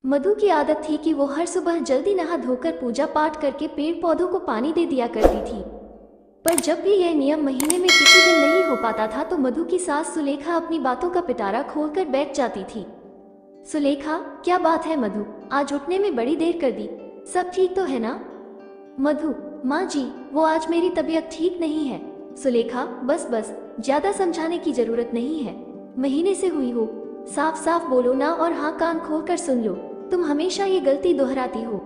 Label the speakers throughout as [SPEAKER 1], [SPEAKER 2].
[SPEAKER 1] मधु की आदत थी कि वो हर सुबह जल्दी नहा धोकर पूजा पाठ करके पेड़ पौधों को पानी दे दिया करती थी। पर जब भी यह नियम महीने में किसी दिन नहीं हो पाता था तो मधु की सास सुलेखा अपनी बातों का पिटारा खोलकर बैठ जाती थी। सुलेखा, क्या बात है मधु, आज उठने में बड़ी देर कर दी, सब ठीक तो है ना? मधु, माँ जी, वो आज मेरी तबीयत ठीक नहीं है। सुलेखा, बस बस, ज्यादा समझाने की जरूरत नहीं है, महीने से हुई हो, साफ साफ बोलो ना और हाँ कान खोल कर सुन लो, तुम हमेशा ये गलती दोहराती हो।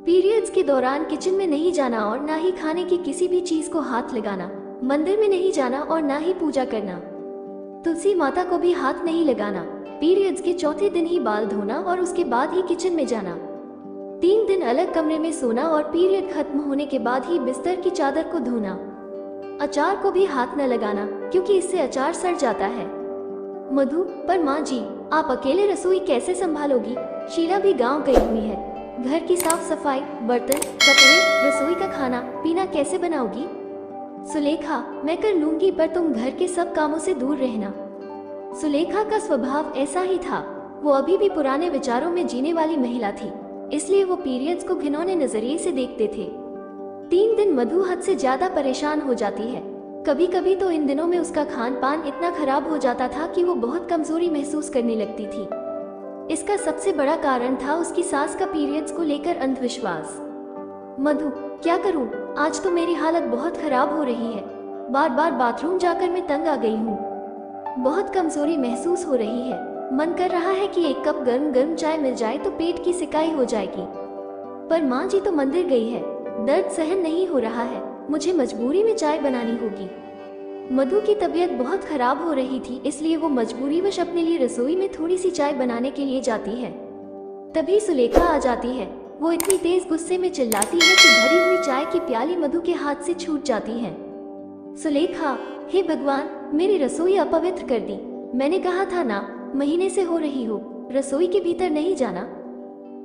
[SPEAKER 1] पीरियड्स के दौरान किचन में नहीं जाना और ना ही खाने की किसी भी चीज को हाथ लगाना, मंदिर में नहीं जाना और ना ही पूजा करना, तुलसी माता को भी हाथ नहीं लगाना, पीरियड्स के चौथे दिन ही बाल धोना और उसके बाद ही किचन में जाना, 3 दिन अलग कमरे में सोना और पीरियड खत्म होने के बाद ही बिस्तर की चादर को धोना, अचार को भी हाथ न लगाना क्योंकि इससे अचार सड़ जाता है। मधु, पर माँ जी, आप अकेले रसोई कैसे संभालोगी? शीला भी गांव गई हुई है, घर की साफ सफाई, बर्तन, कपड़े, रसोई का खाना पीना कैसे बनाओगी? सुलेखा, मैं कर लूंगी पर तुम घर के सब कामों से दूर रहना। सुलेखा का स्वभाव ऐसा ही था, वो अभी भी पुराने विचारों में जीने वाली महिला थी, इसलिए वो पीरियड्स को घिनौने नजरिए से देखते थे। 3 दिन मधु हद से ज्यादा परेशान हो जाती है। कभी कभी तो इन दिनों में उसका खान पान इतना खराब हो जाता था कि वो बहुत कमजोरी महसूस करने लगती थी। इसका सबसे बड़ा कारण था उसकी सास का पीरियड्स को लेकर अंधविश्वास। मधु, क्या करूं, आज तो मेरी हालत बहुत खराब हो रही है, बार बार बाथरूम जाकर मैं तंग आ गई हूँ, बहुत कमजोरी महसूस हो रही है, मन कर रहा है कि 1 कप गर्म गर्म चाय मिल जाए तो पेट की सिकाई हो जाएगी। पर माँ जी तो मंदिर गई है, दर्द सहन नहीं हो रहा है, मुझे मजबूरी में चाय बनानी होगी। मधु की तबीयत बहुत खराब हो रही थी, इसलिए वो मजबूरीवश अपने लिए रसोई में थोड़ी सी चाय बनाने के लिए जाती है। तभी सुलेखा आ जाती है। वो इतनी तेज गुस्से में चिल्लाती है कि भरी हुई चाय की प्याली मधु के हाथ से छूट जाती है। सुलेखा, हे भगवान, मेरी रसोई अपवित्र कर दी, मैंने कहा था ना, महीने से हो रही हो, रसोई के भीतर नहीं जाना।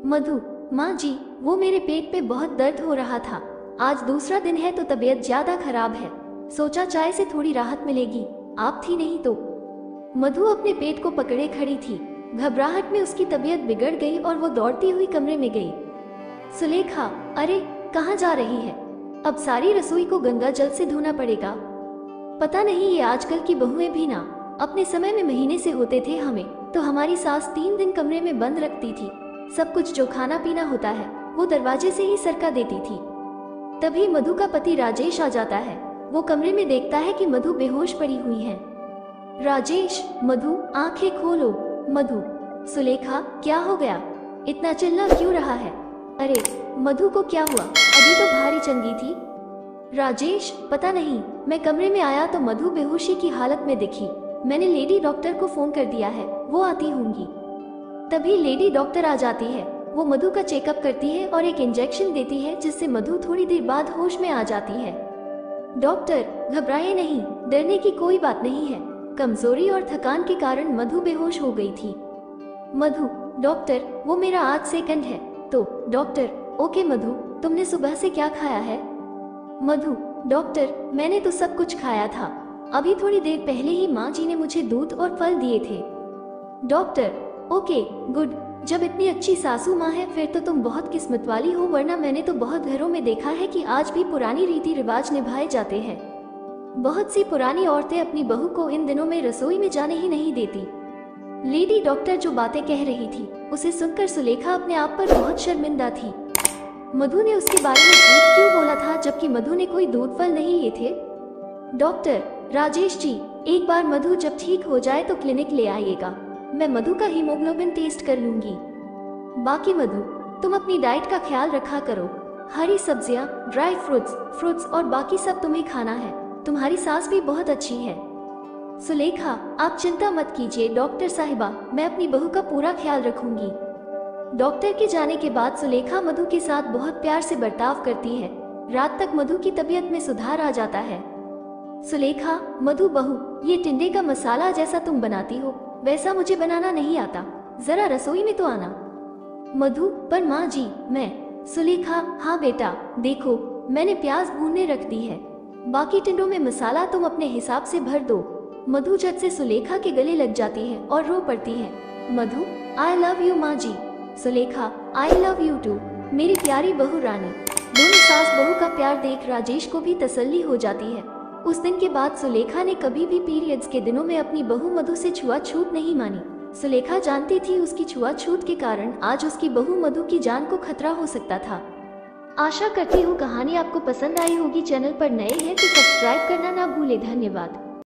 [SPEAKER 1] मधु, माँ जी, वो मेरे पेट पे बहुत दर्द हो रहा था, आज दूसरा दिन है तो तबीयत ज्यादा खराब है, सोचा चाय से थोड़ी राहत मिलेगी, आप थी नहीं तो। मधु अपने पेट को पकड़े खड़ी थी, घबराहट में उसकी तबीयत बिगड़ गई और वो दौड़ती हुई कमरे में गई। सुलेखा, अरे कहाँ जा रही है? अब सारी रसोई को गंगा जल से धोना पड़ेगा। पता नहीं ये आजकल की बहुएं भी ना, अपने समय में महीने से होते थे हमें तो हमारी सास 3 दिन कमरे में बंद रखती थी, सब कुछ जो खाना पीना होता है वो दरवाजे से ही सरका देती थी। तभी मधु का पति राजेश आ जाता है। वो कमरे में देखता है कि मधु बेहोश पड़ी हुई है। राजेश, मधु, आंखें खोलो। मधु, सुलेखा, क्या हो गया, इतना चिल्ला क्यों रहा है? अरे मधु को क्या हुआ, अभी तो भारी चंगी थी। राजेश, पता नहीं, मैं कमरे में आया तो मधु बेहोशी की हालत में दिखी, मैंने लेडी डॉक्टर को फोन कर दिया है, वो आती होंगी। तभी लेडी डॉक्टर आ जाती है। वो मधु का चेकअप करती है और एक इंजेक्शन देती है जिससे मधु थोड़ी देर बाद होश में आ जाती है। डॉक्टर, घबराए नहीं, डरने की कोई बात नहीं है, कमजोरी और थकान के कारण मधु बेहोश हो गई थी। मधु, डॉक्टर, वो मेरा आज सेकंड है तो। डॉक्टर, ओके मधु, तुमने सुबह से क्या खाया है? मधु, डॉक्टर, मैंने तो सब कुछ खाया था, अभी थोड़ी देर पहले ही माँ जी ने मुझे दूध और फल दिए थे। डॉक्टर, ओके गुड, जब इतनी अच्छी सासू माँ है फिर तो तुम बहुत किस्मत वाली हो, वरना मैंने तो बहुत घरों में देखा है कि आज भी पुरानी रीति रिवाज निभाए जाते हैं। बहुत सी पुरानी औरतें अपनी बहू को इन दिनों में रसोई में जाने ही नहीं देती। लेडी डॉक्टर जो बातें कह रही थी उसे सुनकर सुलेखा अपने आप पर बहुत शर्मिंदा थी। मधु ने उसके बारे में झूठ क्यों बोला था जबकि मधु ने कोई दूध फल नहीं लिए थे? डॉक्टर, राजेश जी, एक बार मधु जब ठीक हो जाए तो क्लिनिक ले आइएगा, मैं मधु का हीमोग्लोबिन टेस्ट कर लूंगी। बाकी मधु, तुम अपनी डाइट का ख्याल रखा करो, हरी सब्जियां, ड्राई फ्रूट्स और बाकी सब तुम्हें खाना है, तुम्हारी सास भी बहुत अच्छी है। सुलेखा, आप चिंता मत कीजिए डॉक्टर साहिबा, मैं अपनी बहू का पूरा ख्याल रखूंगी। डॉक्टर के जाने के बाद सुलेखा मधु के साथ बहुत प्यार से बर्ताव करती है। रात तक मधु की तबीयत में सुधार आ जाता है। सुलेखा, मधु बहू, ये टिंडे का मसाला जैसा तुम बनाती हो वैसा मुझे बनाना नहीं आता, जरा रसोई में तो आना। मधु, पर माँ जी, मैं। सुलेखा, हाँ बेटा, देखो मैंने प्याज भूनने रख दी है, बाकी टिंडों में मसाला तुम अपने हिसाब से भर दो। मधु झट से सुलेखा के गले लग जाती है और रो पड़ती है। मधु, आई लव यू माँ जी। Sulekha, I love you too, मेरी प्यारी बहू रानी। दोनों सास बहू का प्यार देख राजेश को भी तसल्ली हो जाती है। उस दिन के बाद सुलेखा ने कभी भी पीरियड्स के दिनों में अपनी बहू मधु से छुआछूत नहीं मानी। सुलेखा जानती थी उसकी छुआछूत के कारण आज उसकी बहू मधु की जान को खतरा हो सकता था। आशा करती हूँ कहानी आपको पसंद आई होगी। चैनल पर नए हैं तो सब्सक्राइब करना ना भूले। धन्यवाद।